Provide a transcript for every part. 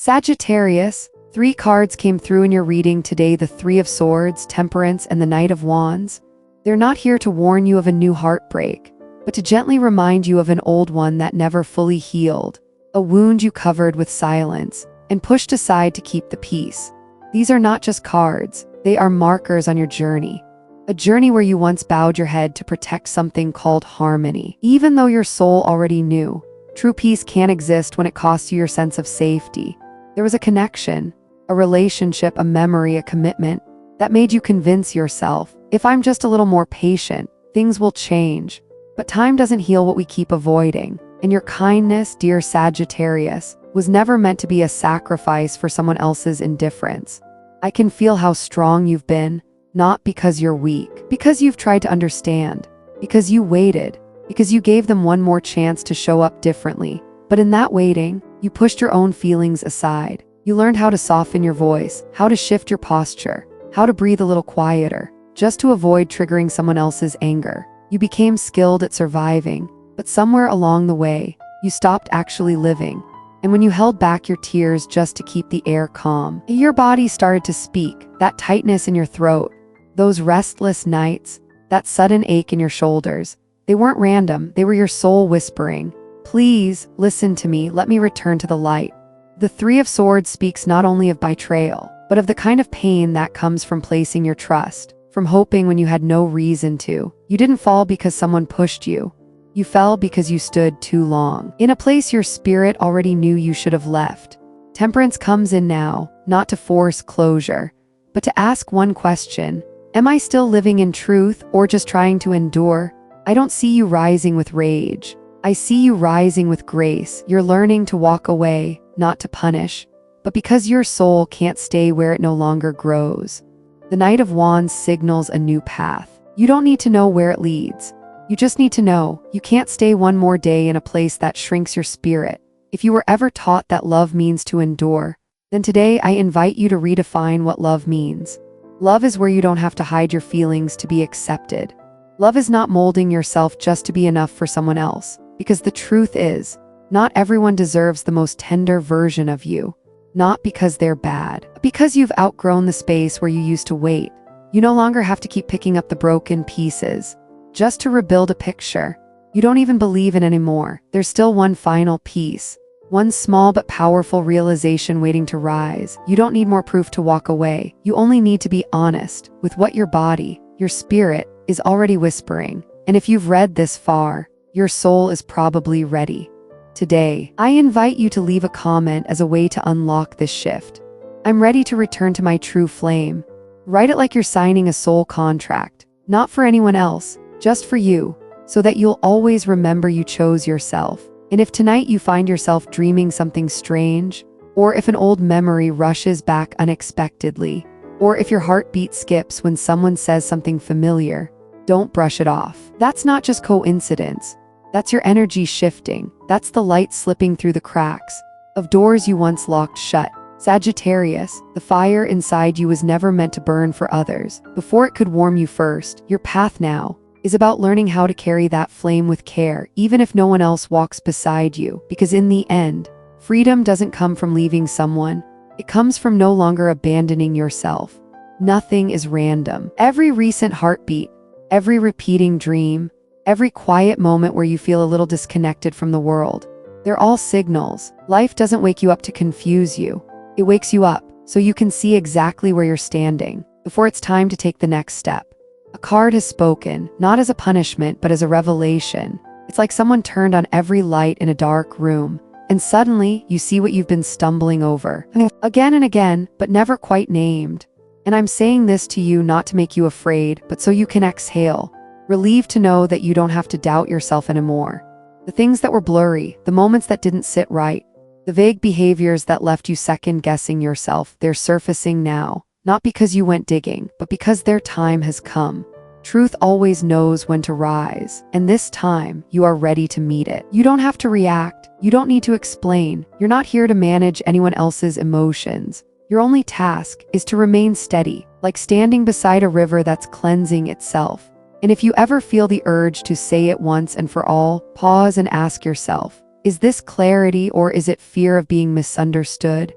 Sagittarius, 3 cards came through in your reading today: the Three of Swords, Temperance, and the Knight of Wands. They're not here to warn you of a new heartbreak, but to gently remind you of an old one that never fully healed, a wound you covered with silence and pushed aside to keep the peace. These are not just cards, they are markers on your journey. A journey where you once bowed your head to protect something called harmony. Even though your soul already knew, true peace can't exist when it costs you your sense of safety. There was a connection, a relationship, a memory, a commitment that made you convince yourself, if I'm just a little more patient, things will change. But time doesn't heal what we keep avoiding. And your kindness, dear Sagittarius, was never meant to be a sacrifice for someone else's indifference. I can feel how strong you've been, not because you're weak, because you've tried to understand, because you waited, because you gave them one more chance to show up differently. But in that waiting, you pushed your own feelings aside. You learned how to soften your voice, how to shift your posture, how to breathe a little quieter, just to avoid triggering someone else's anger. You became skilled at surviving, but somewhere along the way, you stopped actually living. And when you held back your tears just to keep the air calm, your body started to speak. That tightness in your throat, those restless nights, that sudden ache in your shoulders, they weren't random, they were your soul whispering, "Please, listen to me, let me return to the light." The Three of Swords speaks not only of betrayal, but of the kind of pain that comes from placing your trust, from hoping when you had no reason to. You didn't fall because someone pushed you. You fell because you stood too long, in a place your spirit already knew you should have left. Temperance comes in now, not to force closure, but to ask one question: am I still living in truth or just trying to endure? I don't see you rising with rage. I see you rising with grace. You're learning to walk away, not to punish, but because your soul can't stay where it no longer grows. The Knight of Wands signals a new path. You don't need to know where it leads. You just need to know you can't stay one more day in a place that shrinks your spirit. If you were ever taught that love means to endure, then today I invite you to redefine what love means. Love is where you don't have to hide your feelings to be accepted. Love is not molding yourself just to be enough for someone else, because the truth is, not everyone deserves the most tender version of you. Not because they're bad, but because you've outgrown the space where you used to wait. You no longer have to keep picking up the broken pieces just to rebuild a picture you don't even believe in anymore. There's still one final piece, one small but powerful realization waiting to rise. You don't need more proof to walk away. You only need to be honest with what your body, your spirit, is already whispering. And if you've read this far, your soul is probably ready. Today, I invite you to leave a comment as a way to unlock this shift. I'm ready to return to my true flame. Write it like you're signing a soul contract, not for anyone else, just for you, so that you'll always remember you chose yourself. And if tonight you find yourself dreaming something strange, or if an old memory rushes back unexpectedly, or if your heartbeat skips when someone says something familiar, don't brush it off. That's not just coincidence. That's your energy shifting. That's the light slipping through the cracks of doors you once locked shut. Sagittarius, the fire inside you was never meant to burn for others before it could warm you first. Your path now is about learning how to carry that flame with care, even if no one else walks beside you. Because in the end, freedom doesn't come from leaving someone. It comes from no longer abandoning yourself. Nothing is random. Every recent heartbeat, every repeating dream, every quiet moment where you feel a little disconnected from the world, they're all signals. Life doesn't wake you up to confuse you. It wakes you up so you can see exactly where you're standing before it's time to take the next step. A card has spoken, not as a punishment, but as a revelation. It's like someone turned on every light in a dark room, and suddenly you see what you've been stumbling over again and again, but never quite named. And I'm saying this to you not to make you afraid, but so you can exhale, relieved to know that you don't have to doubt yourself anymore. The things that were blurry, the moments that didn't sit right, the vague behaviors that left you second-guessing yourself, they're surfacing now. Not because you went digging, but because their time has come. Truth always knows when to rise, and this time, you are ready to meet it. You don't have to react. You don't need to explain. You're not here to manage anyone else's emotions. Your only task is to remain steady, like standing beside a river that's cleansing itself. And if you ever feel the urge to say it once and for all, pause and ask yourself, is this clarity or is it fear of being misunderstood?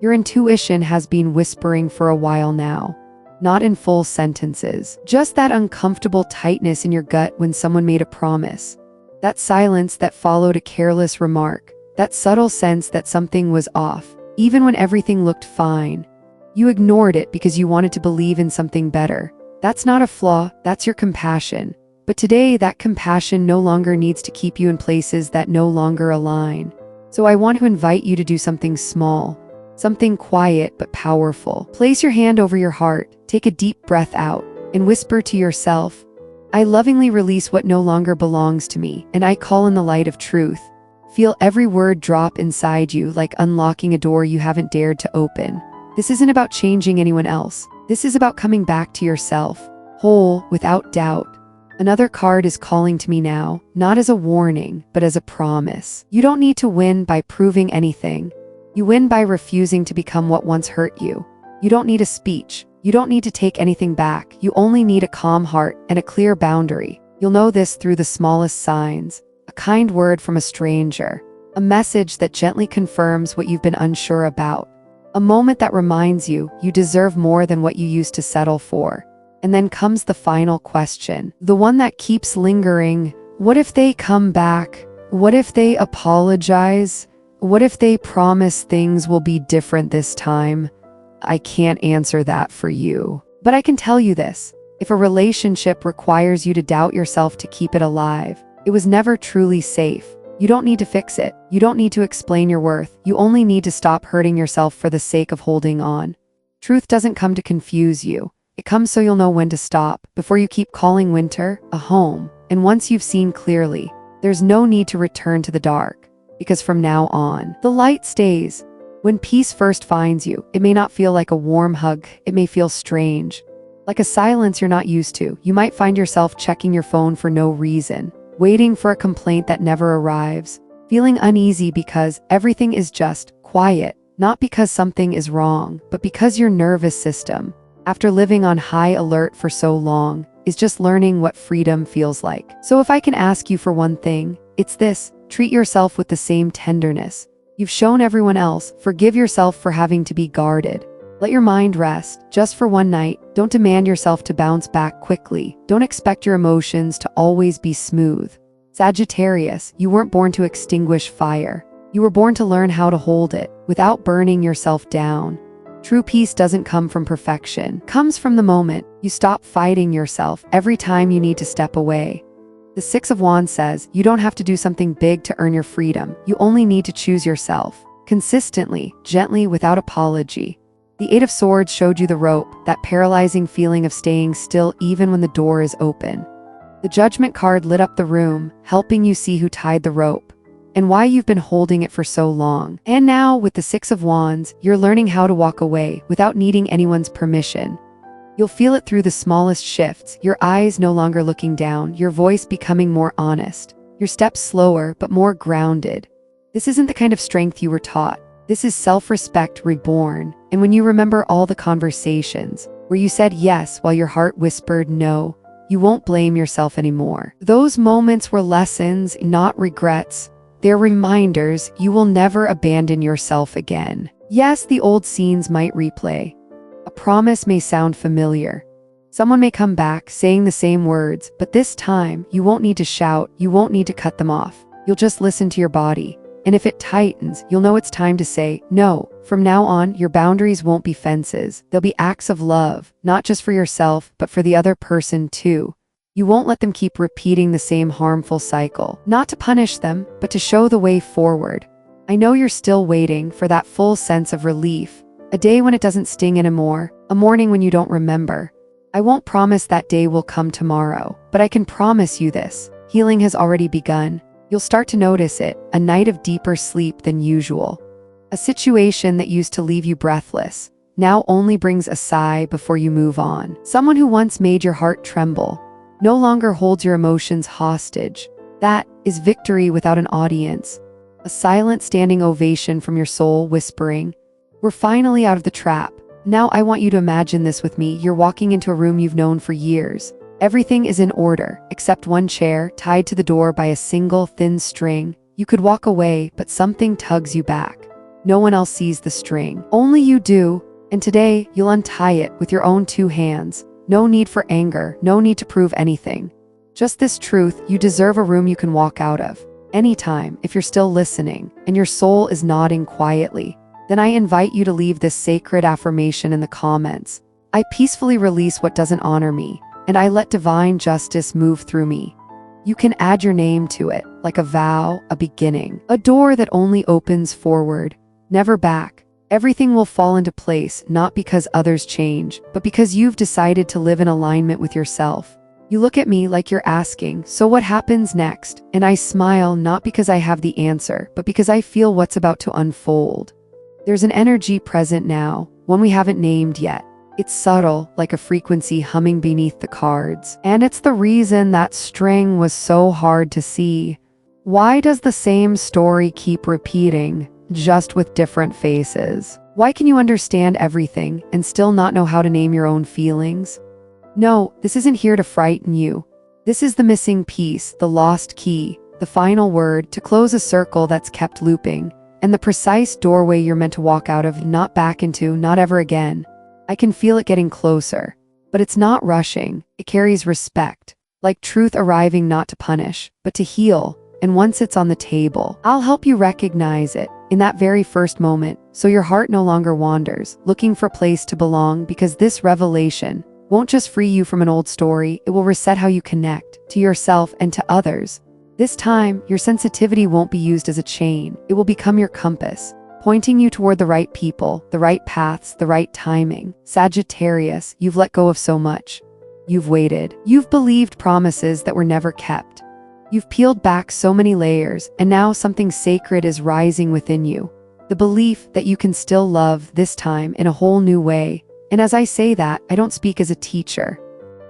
Your intuition has been whispering for a while now. Not in full sentences, just that uncomfortable tightness in your gut when someone made a promise. That silence that followed a careless remark. That subtle sense that something was off, even when everything looked fine. You ignored it because you wanted to believe in something better. That's not a flaw, that's your compassion. But today, that compassion no longer needs to keep you in places that no longer align. So I want to invite you to do something small, something quiet but powerful. Place your hand over your heart, take a deep breath out, and whisper to yourself, I lovingly release what no longer belongs to me, and I call in the light of truth. Feel every word drop inside you like unlocking a door you haven't dared to open. This isn't about changing anyone else. This is about coming back to yourself, whole, without doubt. Another card is calling to me now, not as a warning, but as a promise. You don't need to win by proving anything. You win by refusing to become what once hurt you. You don't need a speech. You don't need to take anything back. You only need a calm heart and a clear boundary. You'll know this through the smallest signs. A kind word from a stranger. A message that gently confirms what you've been unsure about. A moment that reminds you you deserve more than what you used to settle for. And then comes the final question. The one that keeps lingering. What if they come back? What if they apologize? What if they promise things will be different this time? I can't answer that for you. But I can tell you this. If a relationship requires you to doubt yourself to keep it alive, it was never truly safe. You don't need to fix it. You don't need to explain your worth. You only need to stop hurting yourself for the sake of holding on. Truth doesn't come to confuse you. It comes so you'll know when to stop, before you keep calling winter a home. And once you've seen clearly, there's no need to return to the dark. Because from now on, the light stays. When peace first finds you, it may not feel like a warm hug. It may feel strange. Like a silence you're not used to. You might find yourself checking your phone for no reason. Waiting for a complaint that never arrives, feeling uneasy because everything is just quiet, not because something is wrong, but because your nervous system, after living on high alert for so long, is just learning what freedom feels like. So if I can ask you for one thing, it's this: treat yourself with the same tenderness you've shown everyone else. Forgive yourself for having to be guarded. Let your mind rest, just for one night. Don't demand yourself to bounce back quickly. Don't expect your emotions to always be smooth. Sagittarius, you weren't born to extinguish fire. You were born to learn how to hold it, without burning yourself down. True peace doesn't come from perfection. It comes from the moment you stop fighting yourself every time you need to step away. The Six of Wands says, you don't have to do something big to earn your freedom. You only need to choose yourself. Consistently, gently, without apology. The Eight of Swords showed you the rope, that paralyzing feeling of staying still even when the door is open. The Judgment card lit up the room, helping you see who tied the rope, and why you've been holding it for so long. And now, with the Six of Wands, you're learning how to walk away without needing anyone's permission. You'll feel it through the smallest shifts, your eyes no longer looking down, your voice becoming more honest, your steps slower but more grounded. This isn't the kind of strength you were taught. This is self-respect reborn. And when you remember all the conversations where you said yes while your heart whispered no, you won't blame yourself anymore. Those moments were lessons, not regrets. They're reminders you will never abandon yourself again. Yes, the old scenes might replay. A promise may sound familiar. Someone may come back saying the same words, but this time you won't need to shout, you won't need to cut them off. You'll just listen to your body. And if it tightens, you'll know it's time to say no. From now on, your boundaries won't be fences. They'll be acts of love, not just for yourself, but for the other person too. You won't let them keep repeating the same harmful cycle, not to punish them, but to show the way forward. I know you're still waiting for that full sense of relief, a day when it doesn't sting anymore, a morning when you don't remember. I won't promise that day will come tomorrow, but I can promise you this: healing has already begun. You'll start to notice it, a night of deeper sleep than usual. A situation that used to leave you breathless now only brings a sigh before you move on. Someone who once made your heart tremble no longer holds your emotions hostage. That is victory without an audience. A silent standing ovation from your soul whispering, "We're finally out of the trap." Now I want you to imagine this with me. You're walking into a room you've known for years. Everything is in order, except one chair tied to the door by a single thin string. You could walk away, but something tugs you back. No one else sees the string. Only you do. And today, you'll untie it with your own 2 hands. No need for anger, no need to prove anything. Just this truth: you deserve a room you can walk out of. Anytime, if you're still listening, and your soul is nodding quietly, then I invite you to leave this sacred affirmation in the comments. I peacefully release what doesn't honor me, and I let divine justice move through me. You can add your name to it, like a vow, a beginning, a door that only opens forward, never back. Everything will fall into place, not because others change, but because you've decided to live in alignment with yourself. You look at me like you're asking, so what happens next? And I smile, not because I have the answer, but because I feel what's about to unfold. There's an energy present now, one we haven't named yet. It's subtle, like a frequency humming beneath the cards. And it's the reason that string was so hard to see. Why does the same story keep repeating, just with different faces? Why can you understand everything and still not know how to name your own feelings? No, this isn't here to frighten you. This is the missing piece, the lost key, the final word to close a circle that's kept looping, and the precise doorway you're meant to walk out of, not back into, not ever again. I can feel it getting closer, but it's not rushing. It carries respect, like truth arriving not to punish, but to heal. And once it's on the table, I'll help you recognize it in that very first moment, so your heart no longer wanders, looking for a place to belong, because this revelation won't just free you from an old story, it will reset how you connect to yourself and to others. This time, your sensitivity won't be used as a chain, it will become your compass, pointing you toward the right people, the right paths, the right timing. Sagittarius, you've let go of so much. You've waited. You've believed promises that were never kept. You've peeled back so many layers, and now something sacred is rising within you. The belief that you can still love, this time in a whole new way. And as I say that, I don't speak as a teacher.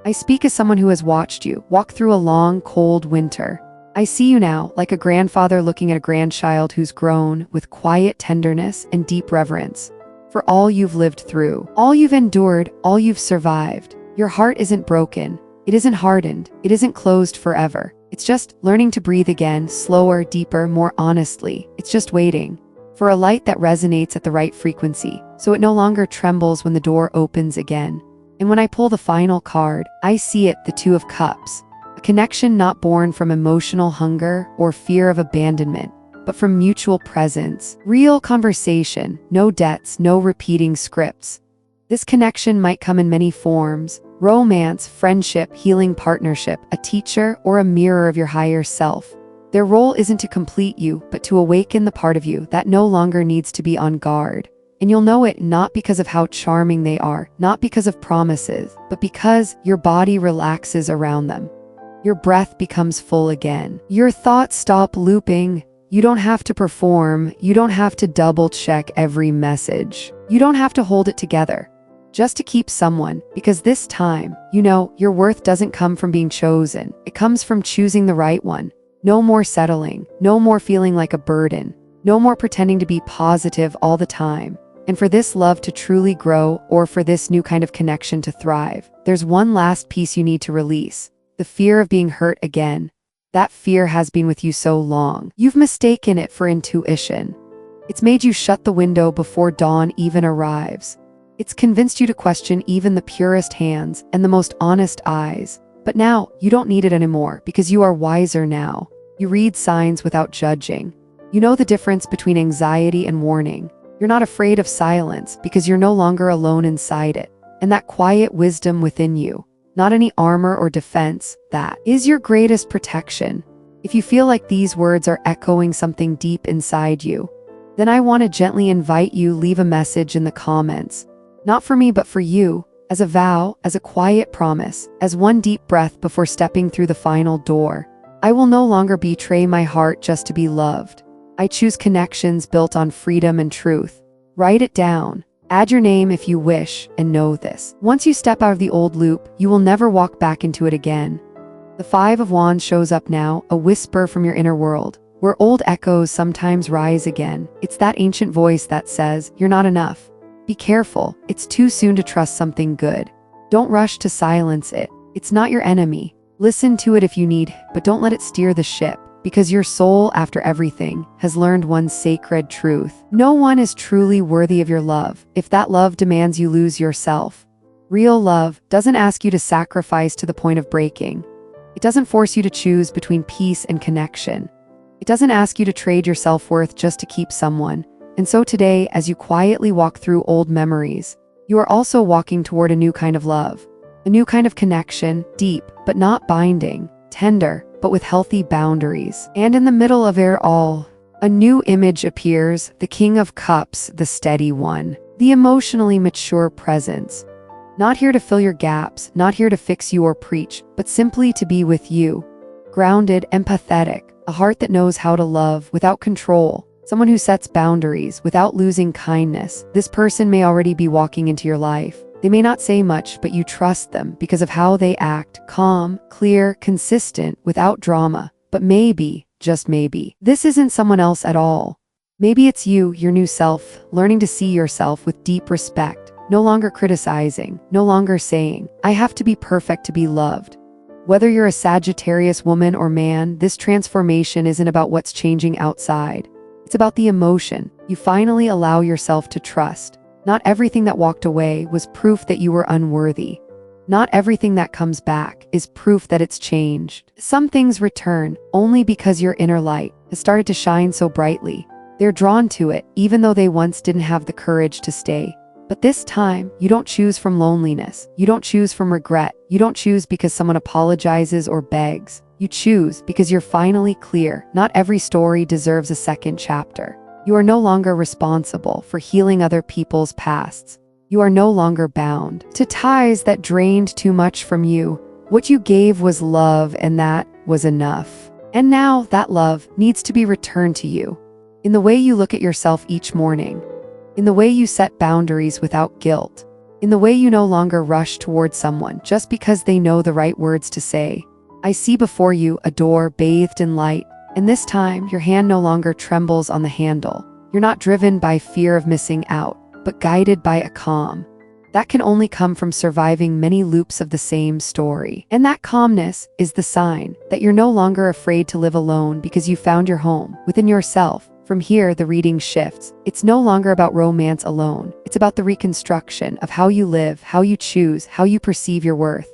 I speak as someone who has watched you walk through a long, cold winter. I see you now, like a grandfather looking at a grandchild who's grown, with quiet tenderness and deep reverence for all you've lived through, all you've endured, all you've survived. Your heart isn't broken, it isn't hardened, it isn't closed forever. It's just learning to breathe again, slower, deeper, more honestly. It's just waiting for a light that resonates at the right frequency, so it no longer trembles when the door opens again. And when I pull the final card, I see it, the 2 of Cups. A connection not born from emotional hunger or fear of abandonment, but from mutual presence, real conversation, no debts, no repeating scripts. This connection might come in many forms: romance, friendship, healing partnership, a teacher, or a mirror of your higher self. Their role isn't to complete you, but to awaken the part of you that no longer needs to be on guard. And you'll know it not because of how charming they are, not because of promises, but because your body relaxes around them. Your breath becomes full again. Your thoughts stop looping. You don't have to perform. You don't have to double-check every message. You don't have to hold it together just to keep someone, because this time, you know, your worth doesn't come from being chosen. It comes from choosing the right one. No more settling, no more feeling like a burden, no more pretending to be positive all the time. And for this love to truly grow, or for this new kind of connection to thrive, there's one last piece you need to release: the fear of being hurt again. That fear has been with you so long. You've mistaken it for intuition. It's made you shut the window before dawn even arrives. It's convinced you to question even the purest hands and the most honest eyes. But now, you don't need it anymore, because you are wiser now. You read signs without judging. You know the difference between anxiety and warning. You're not afraid of silence, because you're no longer alone inside it. And that quiet wisdom within you, not any armor or defense, that is your greatest protection. If you feel like these words are echoing something deep inside you, then I want to gently invite you, leave a message in the comments. Not for me, but for you. As a vow, as a quiet promise, as one deep breath before stepping through the final door. I will no longer betray my heart just to be loved. I choose connections built on freedom and truth. Write it down. Add your name if you wish, and know this: once you step out of the old loop, you will never walk back into it again. The 5 of Wands shows up now, a whisper from your inner world, where old echoes sometimes rise again. It's that ancient voice that says, "You're not enough. Be careful, it's too soon to trust something good. Don't rush to silence it. It's not your enemy. Listen to it if you need, but don't let it steer the ship." Because your soul, after everything, has learned one sacred truth. No one is truly worthy of your love if that love demands you lose yourself. Real love doesn't ask you to sacrifice to the point of breaking. It doesn't force you to choose between peace and connection. It doesn't ask you to trade your self-worth just to keep someone. And so today, as you quietly walk through old memories, you are also walking toward a new kind of love. A new kind of connection, deep but not binding, tender but with healthy boundaries. And in the middle of it all, a new image appears, the King of Cups, the steady one, the emotionally mature presence. Not here to fill your gaps, not here to fix you or preach, but simply to be with you. Grounded, empathetic, a heart that knows how to love without control, someone who sets boundaries without losing kindness. This person may already be walking into your life. They may not say much, but you trust them because of how they act, calm, clear, consistent, without drama. But maybe, just maybe, this isn't someone else at all. Maybe it's you, your new self, learning to see yourself with deep respect, no longer criticizing, no longer saying, I have to be perfect to be loved. Whether you're a Sagittarius woman or man, this transformation isn't about what's changing outside. It's about the emotion you finally allow yourself to trust. Not everything that walked away was proof that you were unworthy. Not everything that comes back is proof that it's changed. Some things return only because your inner light has started to shine so brightly. They're drawn to it, even though they once didn't have the courage to stay. But this time, you don't choose from loneliness. You don't choose from regret. You don't choose because someone apologizes or begs. You choose because you're finally clear. Not every story deserves a second chapter. You are no longer responsible for healing other people's pasts. You are no longer bound to ties that drained too much from you. What you gave was love, and that was enough. And now that love needs to be returned to you. In the way you look at yourself each morning. In the way you set boundaries without guilt. In the way you no longer rush towards someone just because they know the right words to say. I see before you a door bathed in light. And this time, your hand no longer trembles on the handle. You're not driven by fear of missing out, but guided by a calm. That can only come from surviving many loops of the same story. And that calmness is the sign that you're no longer afraid to live alone because you found your home within yourself. From here, the reading shifts. It's no longer about romance alone. It's about the reconstruction of how you live, how you choose, how you perceive your worth.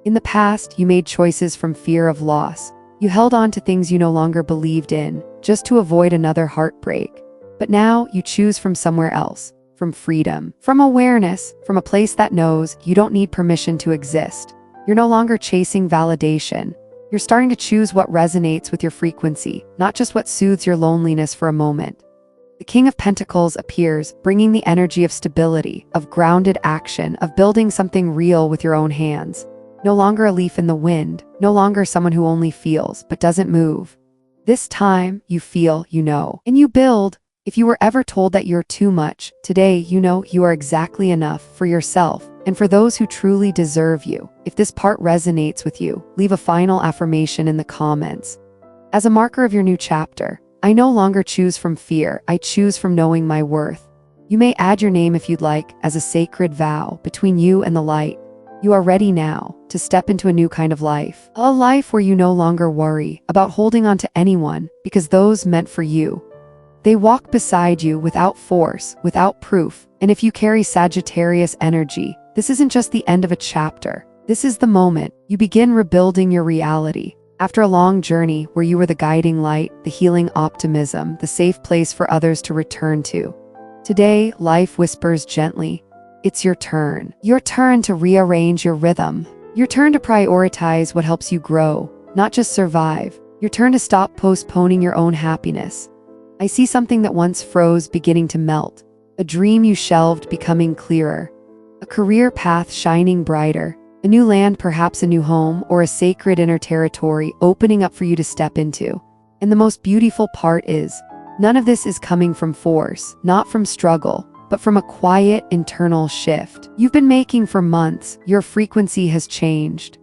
In the past, you made choices from fear of loss. You held on to things you no longer believed in, just to avoid another heartbreak. But now you choose from somewhere else, from freedom, from awareness, from a place that knows you don't need permission to exist. You're no longer chasing validation. You're starting to choose what resonates with your frequency, not just what soothes your loneliness for a moment. The King of Pentacles appears, bringing the energy of stability, of grounded action, of building something real with your own hands. No longer a leaf in the wind, no longer someone who only feels but doesn't move. This time, you feel, you know, and you build. If you were ever told that you're too much, today you know you are exactly enough for yourself and for those who truly deserve you. If this part resonates with you, leave a final affirmation in the comments. As a marker of your new chapter, I no longer choose from fear, I choose from knowing my worth. You may add your name if you'd like, as a sacred vow between you and the light. You are ready now to step into a new kind of life. A life where you no longer worry about holding on to anyone because those meant for you. They walk beside you without force, without proof. And if you carry Sagittarius energy, this isn't just the end of a chapter. This is the moment you begin rebuilding your reality. After a long journey where you were the guiding light, the healing optimism, the safe place for others to return to. Today, life whispers gently, it's your turn. Your turn to rearrange your rhythm. Your turn to prioritize what helps you grow, not just survive. Your turn to stop postponing your own happiness. I see something that once froze beginning to melt. A dream you shelved becoming clearer. A career path shining brighter. A new land, perhaps a new home, or a sacred inner territory opening up for you to step into. And the most beautiful part is, none of this is coming from force, not from struggle, but from a quiet internal shift you've been making for months. Your frequency has changed.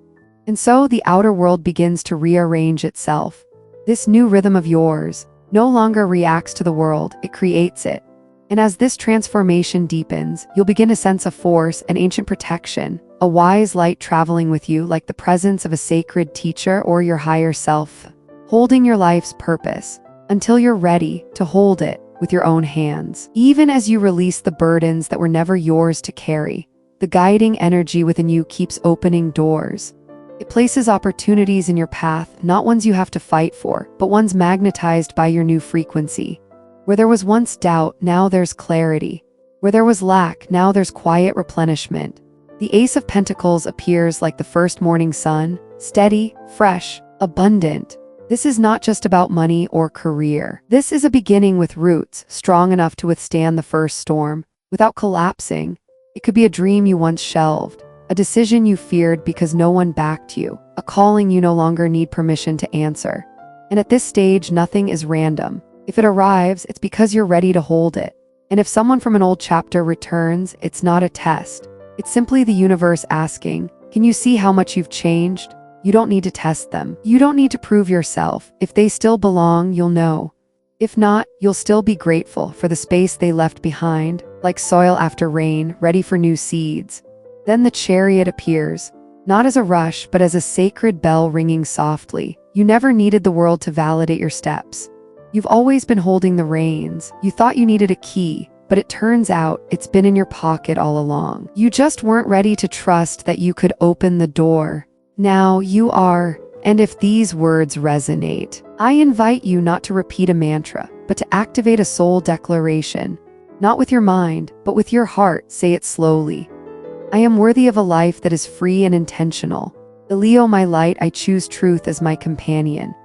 And so the outer world begins to rearrange itself. This new rhythm of yours no longer reacts to the world, it creates it. And as this transformation deepens, you'll begin to sense a force, an ancient protection, a wise light traveling with you like the presence of a sacred teacher or your higher self, holding your life's purpose, until you're ready to hold it with your own hands. Even as you release the burdens that were never yours to carry, the guiding energy within you keeps opening doors. It places opportunities in your path, not ones you have to fight for, but ones magnetized by your new frequency. Where there was once doubt, now there's clarity. Where there was lack, now there's quiet replenishment. The Ace of Pentacles appears like the first morning sun, steady, fresh, abundant. This is not just about money or career. This is a beginning with roots strong enough to withstand the first storm, without collapsing. It could be a dream you once shelved, a decision you feared because no one backed you, a calling you no longer need permission to answer. And at this stage, nothing is random. If it arrives, it's because you're ready to hold it. And if someone from an old chapter returns, it's not a test. It's simply the universe asking, can you see how much you've changed? You don't need to test them. You don't need to prove yourself. If they still belong, you'll know. If not, you'll still be grateful for the space they left behind, like soil after rain, ready for new seeds. Then the Chariot appears, not as a rush, but as a sacred bell ringing softly. You never needed the world to validate your steps. You've always been holding the reins. You thought you needed a key, but it turns out it's been in your pocket all along. You just weren't ready to trust that you could open the door. Now you are. And if these words resonate, I invite you not to repeat a mantra, but to activate a soul declaration. Not with your mind, but with your heart. Say it slowly. I am worthy of a life that is free and intentional. Leo, my light, I choose truth as my companion.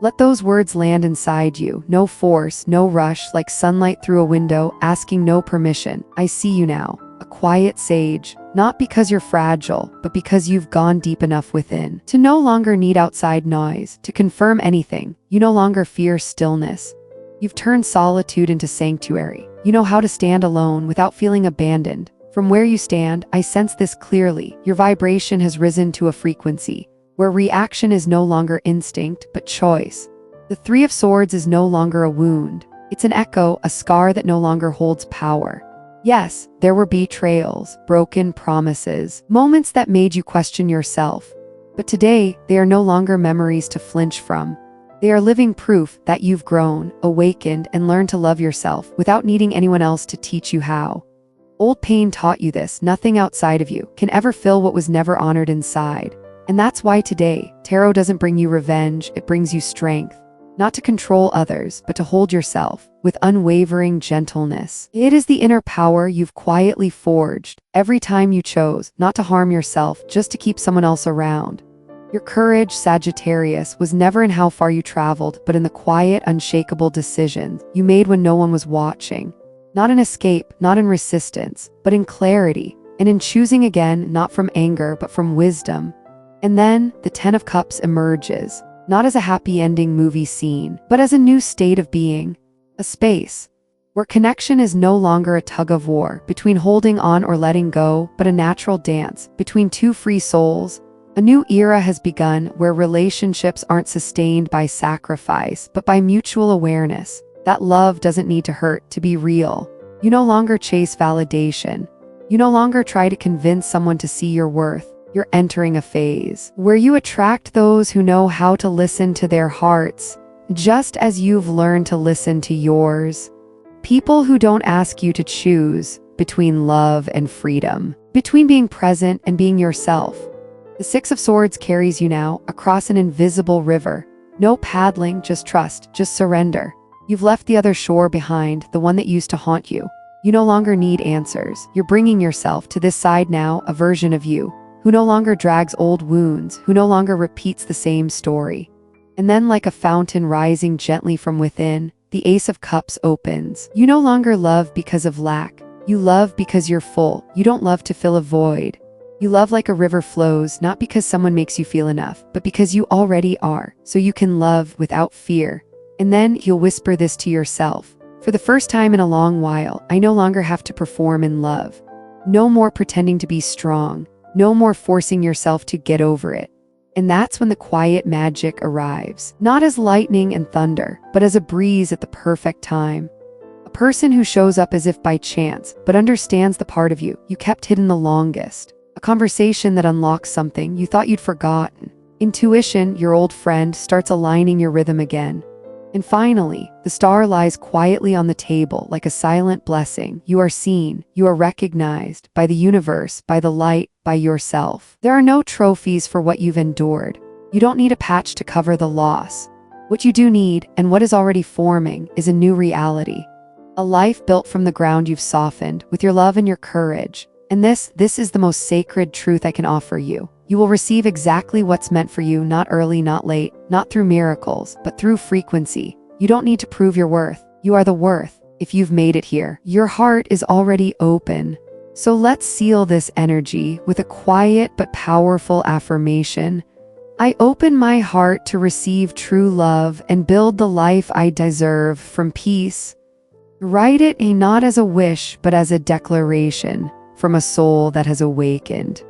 Let those words land inside you. No force, no rush, like sunlight through a window, asking no permission. I see you now, a quiet sage, not because you're fragile, but because you've gone deep enough within to no longer need outside noise to confirm anything. You no longer fear stillness. You've turned solitude into sanctuary. You know how to stand alone without feeling abandoned. From where you stand, I sense this clearly. Your vibration has risen to a frequency where reaction is no longer instinct, but choice. The Three of Swords is no longer a wound. It's an echo, a scar that no longer holds power. Yes, there were betrayals, broken promises, moments that made you question yourself. But today, they are no longer memories to flinch from. They are living proof that you've grown, awakened, and learned to love yourself without needing anyone else to teach you how. Old pain taught you this. Nothing outside of you can ever fill what was never honored inside. And that's why today, tarot doesn't bring you revenge, it brings you strength. Not to control others, but to hold yourself with unwavering gentleness. It is the inner power you've quietly forged every time you chose not to harm yourself just to keep someone else around. Your courage, Sagittarius, was never in how far you traveled, but in the quiet, unshakable decisions you made when no one was watching. Not in escape, not in resistance, but in clarity, and in choosing again, not from anger, but from wisdom. And then, the Ten of Cups emerges, not as a happy ending movie scene, but as a new state of being, a space where connection is no longer a tug-of-war between holding on or letting go, but a natural dance between two free souls. A new era has begun where relationships aren't sustained by sacrifice, but by mutual awareness that love doesn't need to hurt to be real. You no longer chase validation. You no longer try to convince someone to see your worth. You're entering a phase where you attract those who know how to listen to their hearts, just as you've learned to listen to yours. People who don't ask you to choose between love and freedom, between being present and being yourself. The Six of Swords carries you now across an invisible river. No paddling, just trust, just surrender. You've left the other shore behind, the one that used to haunt you. You no longer need answers. You're bringing yourself to this side now, a version of you who no longer drags old wounds, who no longer repeats the same story. And then, like a fountain rising gently from within, the Ace of Cups opens. You no longer love because of lack. You love because you're full. You don't love to fill a void. You love like a river flows, not because someone makes you feel enough, but because you already are, so you can love without fear. And then you'll whisper this to yourself. For the first time in a long while, I no longer have to perform in love. No more pretending to be strong. No more forcing yourself to get over it. And that's when the quiet magic arrives, not as lightning and thunder, but as a breeze at the perfect time. A person who shows up as if by chance, but understands the part of you kept hidden the longest. A conversation that unlocks something you thought you'd forgotten. Intuition, your old friend, starts aligning your rhythm again. And finally, the star lies quietly on the table like a silent blessing. You are seen, you are recognized by the universe, by the light, by yourself. There are no trophies for what you've endured. You don't need a patch to cover the loss. What you do need, and what is already forming, is a new reality. A life built from the ground you've softened, with your love and your courage. And this is the most sacred truth I can offer you. You will receive exactly what's meant for you, not early, not late, not through miracles, but through frequency. You don't need to prove your worth. You are the worth. If you've made it here, your heart is already open. So let's seal this energy with a quiet but powerful affirmation. I open my heart to receive true love and build the life I deserve from peace. Write it not as a wish, but as a declaration from a soul that has awakened.